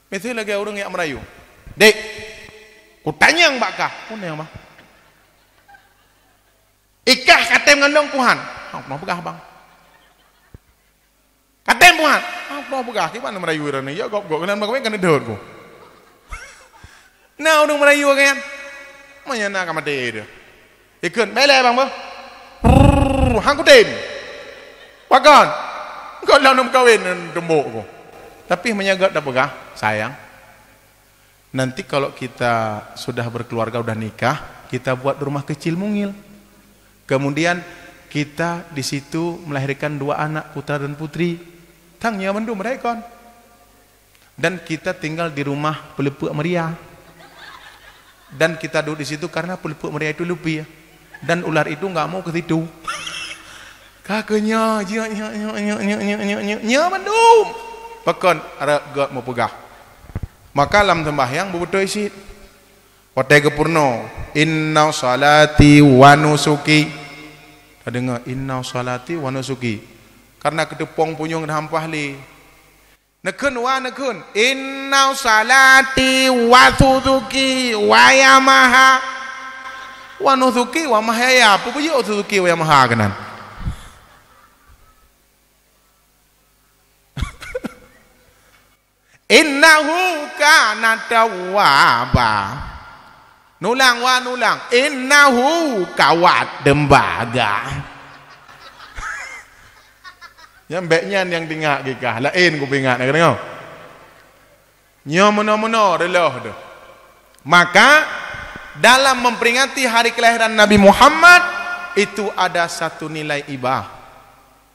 Itu lagi orang yang merayu. Dek, ku tanya yang bakah. Ku yang mah. Ikah katem ngandong Tuhan. Mau pegah bang. Katem Tuhan. Mau pegah. Gimana merayu ini? Ya gok kenapa kau kan ada ku. Nah, orang merayu kan? Mana nak kamar dia? Ikut bela bang bah. Hang ku tem. Pakan. Kau lalu kawin tembok ku. Tapi menyaga tak pegah, sayang. Nanti kalau kita sudah berkeluarga, udah nikah, kita buat rumah kecil mungil. Kemudian kita di situ melahirkan 2 anak, putra dan putri. Tangnya mendung mereka. Dan kita tinggal di rumah pelepuk meriah. Dan kita duduk di situ karena pelepuk meriah itu lebih ya. Dan ular itu nggak mau ke situ. Kakaknya, mendung. Pakon, ada gak mau pegah. Maka dalam sembahyang betul isi. Watai kepurno. Inna salati wa nusuki. Ada dengar inna salati wa nusuki. Karena ketepong punyung hampah li. Nekun wa nekun. Inna salati wa suzuki wa yamaha. Wa nusuki wa mahaya. Apa punya suzuki wa yamaha kanan? Innahu kana tawwaba. Nulang wa nulang. Innahu kawat dembaga. Yang baiknya yang tinggal gigah. Lain ku pingat nak dengar. Nya meno-meno reloh tu. Maka dalam memperingati hari kelahiran Nabi Muhammad itu ada 1 nilai ibadah.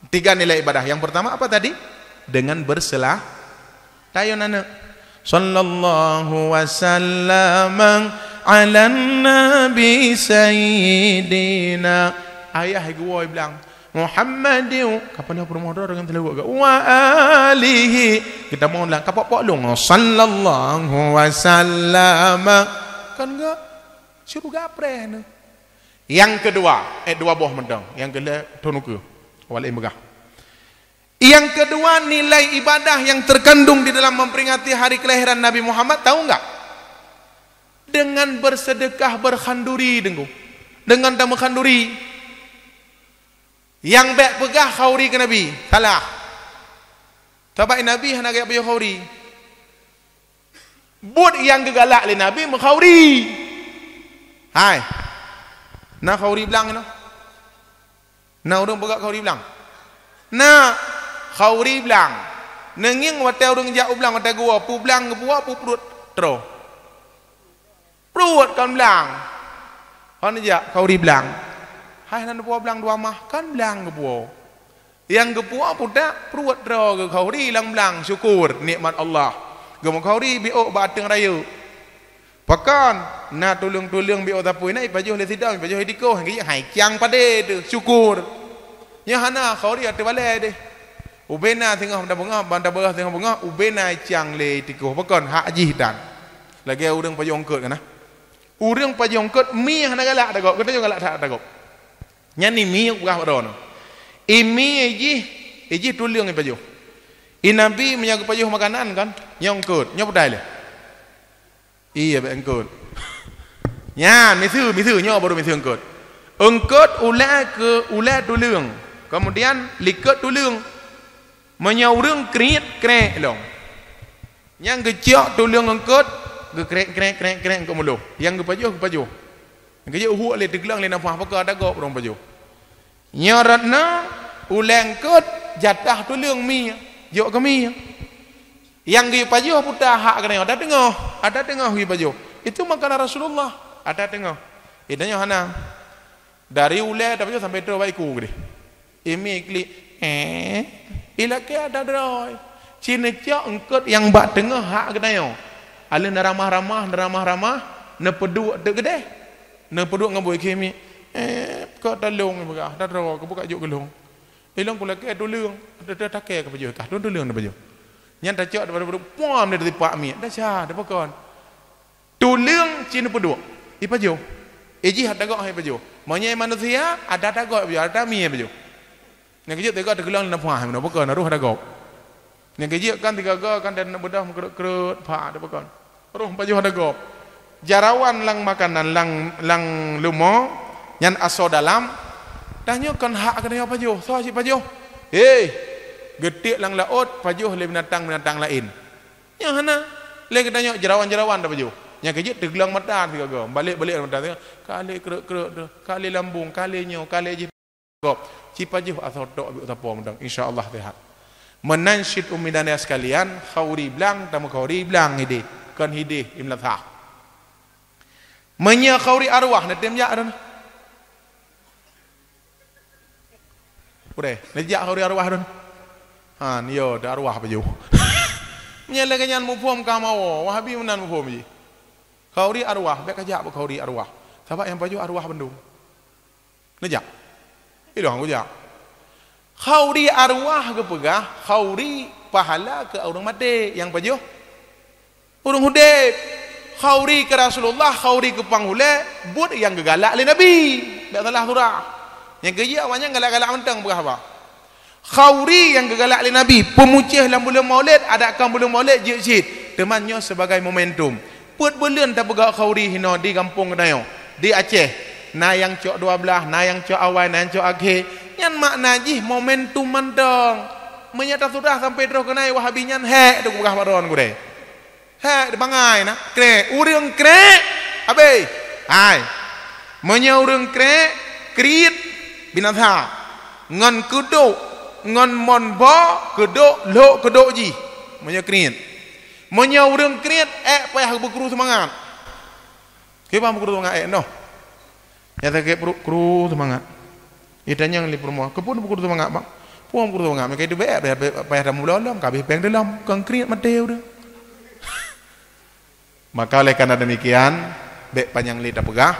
3 nilai ibadah. Yang pertama apa tadi? Dengan berselah tayon anak sallallahu wasallam ala nabi sayyidina ayah gua bilang Muhammadin kapan dia permoda dengan telawak wa alihi kita mau bilang kapok long sallallahu wasallam kan enggak suruh gapre. Yang kedua 2 buah mendang yang kedua tonuku walai megah. Yang kedua nilai ibadah yang terkandung di dalam memperingati hari kelahiran Nabi Muhammad tahu enggak? Dengan bersedekah berkhanduri dengu. Dengan tamu khanduri. Yang baik pegah khauri ke Nabi. Salah. Tabai Nabi hana gaya bayu khauri. Buat yang gegalak li Nabi mengkhauri. Hai. Nak khauri belang no. Nak urang pegak khauri belang. Nak khauri belang nenging watai urang jak belang watai gua pu belang gua pu perut tro perut kan belang kan jak khauri belang hai nan gua belang 2 mah kan belang gua yang gua pudak perut tro ke khauri lang belang syukur nikmat Allah gua khauri biok bateng raya pakan na tulung-tulung biok tapui na ipajuh le sidang ipajuh hidiko hang hai kiang pade tu syukur nya hana khauri ate balai deh ubena tengah banda berah tengah bunga ubena ciang le tiko pakon hak haji dan lagi urang pajong ket kana urang pajong ket mi hana galak dagok kata jo galak tak dagok nyani mi urah ron imi eji tuliung pajo inabi menyaga pajo makanan kan nyong ket nyop dai le iya be engkut nya misu nyo baru misu engkut engkut ula tuliung kemudian liket tuliung menyaurung kriit krek long yang gejak tuliung engkut gekrek ke mulu yang gepajuh yang gejak uhu le teglang le nafah pakar dagok rong pajuh nyaratna uleng kut jatah tuliung mi jok ke mi yang gi pajuh putah hak kena ada tengah gi pajuh itu makanan Rasulullah ada tengah idanya hana dari ule tapi sampai tu baiku gede imi kli ila ke ada droi cina cak engkut yang bak tengah hak kena yo alin ramah ne peduk de gede ne peduk ngaboi kimi ko talung begah dah ro ko buka juk gelung ilong kula ke tulung dah take ke baju kah tulung ne baju nyan ta cak daripada pom ne tipak mi dah cha dah pakon tulung cina peduk ipaju eji hat dagok hai baju maunya manusia ada dagok baju ada mi baju yang kecil tega tergelang nak puah, nak pakai, nak ruh ada gop. Yang kecil kan tiga gop kan dan bedah kerut pah ada pakai. Ruh baju ada gop. Jarawan lang makanan lang lumo, yang aso dalam. Tanya kan hak kena apa jo? So si pajo. Getik lang laut pajo le binatang lain. Yang mana? Le kita tanya jarawan ada pajo. Yang kecil tergelang mata tiga gop. Balik mata tiga. Kali kerut, kali lambung, kali nyo, kali gop. Cipajuh atau dok abik tapo mendang insyaallah sehat menansyid ummi dan sekalian khauri blang tamu khauri blang ini kan hidih imlatha menya khauri arwah na tem ya don udah nejak khauri arwah don han yo da arwah pa ju menya le kanyan mu phom ka mau wahabi menan mu phom ji khauri arwah be kajak ba khauri arwah sabab yang baju arwah Bandung nejak itu aku jak khauri arwah ke pegah khauri pahala ke orang mati yang baju orang hudib khauri ke Rasulullah khauri ke panghule buat yang gegalak oleh Nabi tak salah surah yang kerja awalnya galak-galak mentang pegah apa khauri yang gegalak oleh Nabi pemucih dalam bulan maulid adakan bulan maulid jid temannya sebagai momentum buat bulan tak pegah khauri hino di kampung kedayo di Aceh na yang cok 12 na yang cok awal na yang cok akhir nyan makna jih momentum mandang menyata sudah sampai terus kenai wahabinyan hek tu pegah baron ku deh hek bangai na kre urang kre abe hai menya urang kre krit binatha ngan kedok ngan monbo kedok lo kedok ji menya krit menya urang krit payah berkru semangat kita berkru semangat no ya tak kru semangat itanya yang lipur mau kepun berkru semangat bang puang berkru semangat mereka itu bayar payah dah mulam kabeh peng dalam kang krit mateu dah. Maka oleh karena demikian bek panjang lidah pegah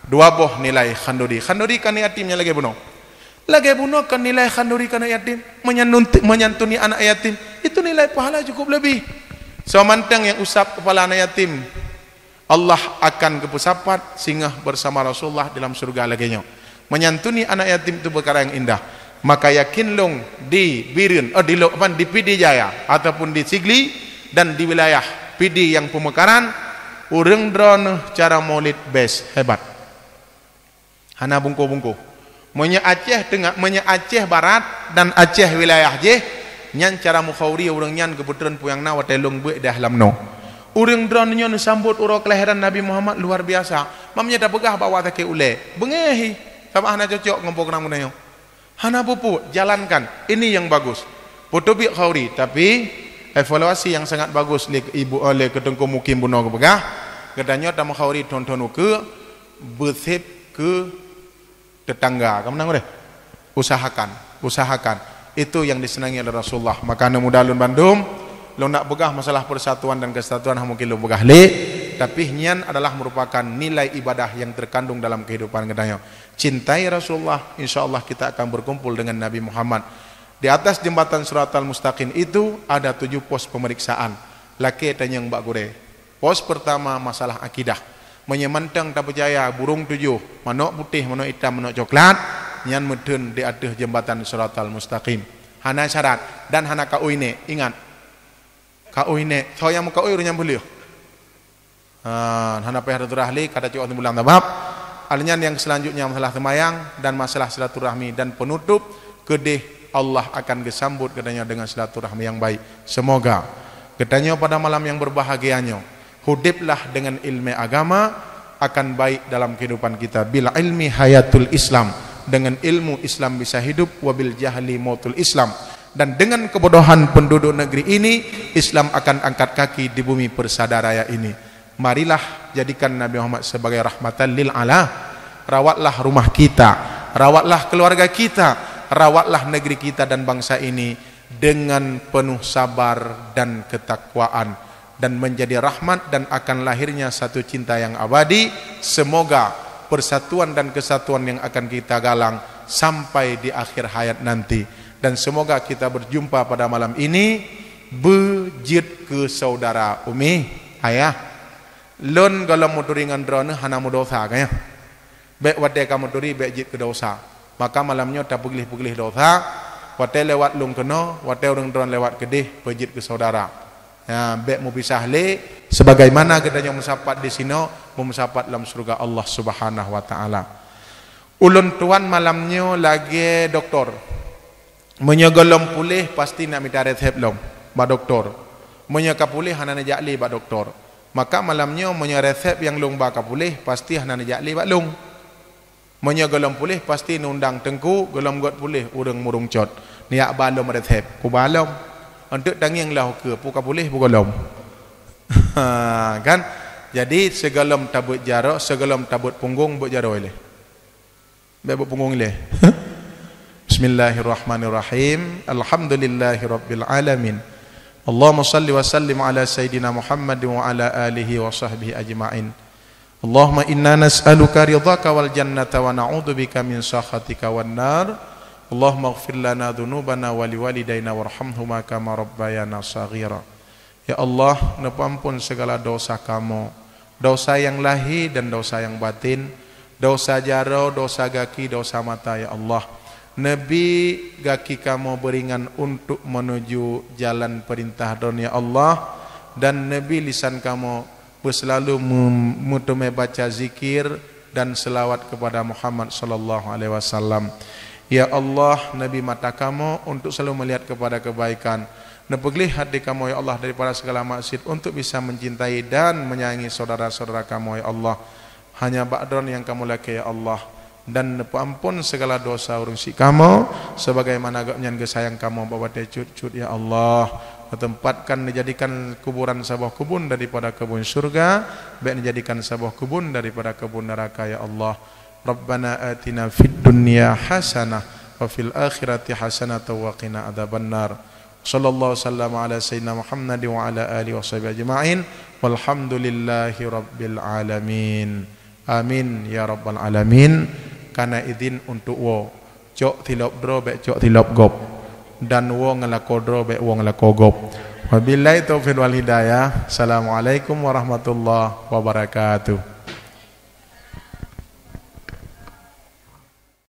dua boh nilai khanduri kan yatimnya lagi bunuh kan nilai khanduri kan yatim menyantuni anak yatim itu nilai pahala cukup lebih semantang yang usap kepala anak yatim Allah akan kepusapat singgah bersama Rasulullah dalam surga laginya menyantuni anak yatim itu perkara yang indah maka yakin long di Birin di Pidi Jaya ataupun di Sigli dan di wilayah Pidi yang pemekaran urang drone cara maulid best hebat hana bungko-bungko menya Aceh tengah menya Aceh barat dan Aceh wilayah je nyan cara mukhauri urang nyan kebetulan puyang na watelung be dah lamno urang drone nyan sambut uro kelahiran Nabi Muhammad luar biasa mamnya dah begah bawa take ule bengehi sama hana cocok ngompok nang menayo hana pupu jalankan ini yang bagus foto bi khauri tapi evaluasi yang sangat bagus ibu oleh ketengku mukim buno ke begah katanya tamu khauri tonton ke bersep ke tetangga kamu nang deh usahakan itu yang disenangi oleh Rasulullah maka mudah lun Bandung lo nak begah masalah persatuan dan kesatuan mungkin lo begah le tapi nyan adalah merupakan nilai ibadah yang terkandung dalam kehidupan katanya cintai Rasulullah insyaallah kita akan berkumpul dengan Nabi Muhammad. Di atas jembatan Siratal Mustaqim itu ada 7 pos pemeriksaan. Laki tanya Mbak Gure. Pos pertama masalah akidah. Menyemantang tak percaya burung 7, manok putih, manok hitam, manok coklat, nyan medun di atas jembatan Siratal Mustaqim. Hana syarat dan hana kauine. Ingat. Kauine, so yang muka oi nyam beliau. Hana payah rahli kata cok bulan tabab. Alnya yang selanjutnya masalah semayang dan masalah silaturahmi dan penutup kedeh Allah akan disambut katanya dengan silaturahmi yang baik. Semoga katanya pada malam yang berbahagianya hiduplah dengan ilmu agama akan baik dalam kehidupan kita. Bil ilmi hayatul Islam, dengan ilmu Islam bisa hidup, wabil jahli mautul Islam, dan dengan kebodohan penduduk negeri ini Islam akan angkat kaki di bumi persadaraya ini. Marilah jadikan Nabi Muhammad sebagai rahmatan lil ala. Rawatlah rumah kita, rawatlah keluarga kita, rawatlah negeri kita dan bangsa ini dengan penuh sabar dan ketakwaan dan menjadi rahmat dan akan lahirnya satu cinta yang abadi. Semoga persatuan dan kesatuan yang akan kita galang sampai di akhir hayat nanti, dan semoga kita berjumpa pada malam ini bejit ke saudara umi ayah lon kalau motoringan drone hana mudosa kaya bek wate kamu turi bek jit ke dosa. Maka malamnya tak pegilih-pegilih dosa wate lewat lung kena wate orang drone lewat kedih bejit ke saudara ya bek mu pisah le sebagaimana katanya musapat di sini musapat dalam surga Allah Subhanahu wa taala. Ulun tuan malamnya lagi doktor menyegolong pulih pasti nak minta resep lom ba doktor menyeka pulih hana najali ba doktor. Maka malamnya menye resep yang lung ba kapulih pasti hana najali ba lung menye golong pulih pasti nundang tengku golong got pulih urang murung cot niak balom resep ku balom untuk tangiang lah ke pu kapulih pu golong Kan? Jadi segelum tabut jarak, segelum tabut punggung buat jarak ile. Buat punggung ile. Bismillahirrahmanirrahim. Alhamdulillahirabbil alamin. Allahumma salli wa sallim ala sayyidina Muhammad wa ala alihi wa sahbihi ajma'in. Allahumma inna nas'aluka ridhaka wal jannata wa na'udzubika min sakhatika wan nar. Allahumma ighfir lana dhunubana wa liwalidayna warhamhuma kama rabbayana shaghira. Ya Allah, ampun segala dosa kamu, dosa yang lahir dan dosa yang batin, dosa jaro, dosa kaki, dosa mata. Ya Allah, Nabi kaki kamu beringan untuk menuju jalan perintah dunia Allah, dan Nabi lisan kamu selalu baca zikir dan selawat kepada Muhammad sallallahu alaihi wasallam. Ya Allah, Nabi mata kamu untuk selalu melihat kepada kebaikan. Nepegli hati kamu ya Allah daripada segala maksiat untuk bisa mencintai dan menyayangi saudara-saudara kamu ya Allah. Hanya ba'dron yang kamu laki ya Allah. Dan ampun segala dosa urungsi kamu sebagaimana agaknya gesayang kamu bawa cut ya Allah. Tempatkan dijadikan kuburan sebuah kebun daripada kebun surga, baik dijadikan sebuah kebun daripada kebun neraka ya Allah. Rabbana atina fid dunya hasanah wa fil akhirati hasanah wa qina adzabannar. Sallallahu sallam ala sayyidina Muhammad wa ala alihi wa sahbihi ajma'in. Walhamdulillahi rabbil alamin. Amin ya rabbal alamin. Kana izin untuk wo cok tilop dro be cok tilop gop, dan wo ngelako dro be wo ngelako gop. Wabillahi taufiq wal hidayah. Assalamualaikum warahmatullahi wabarakatuh.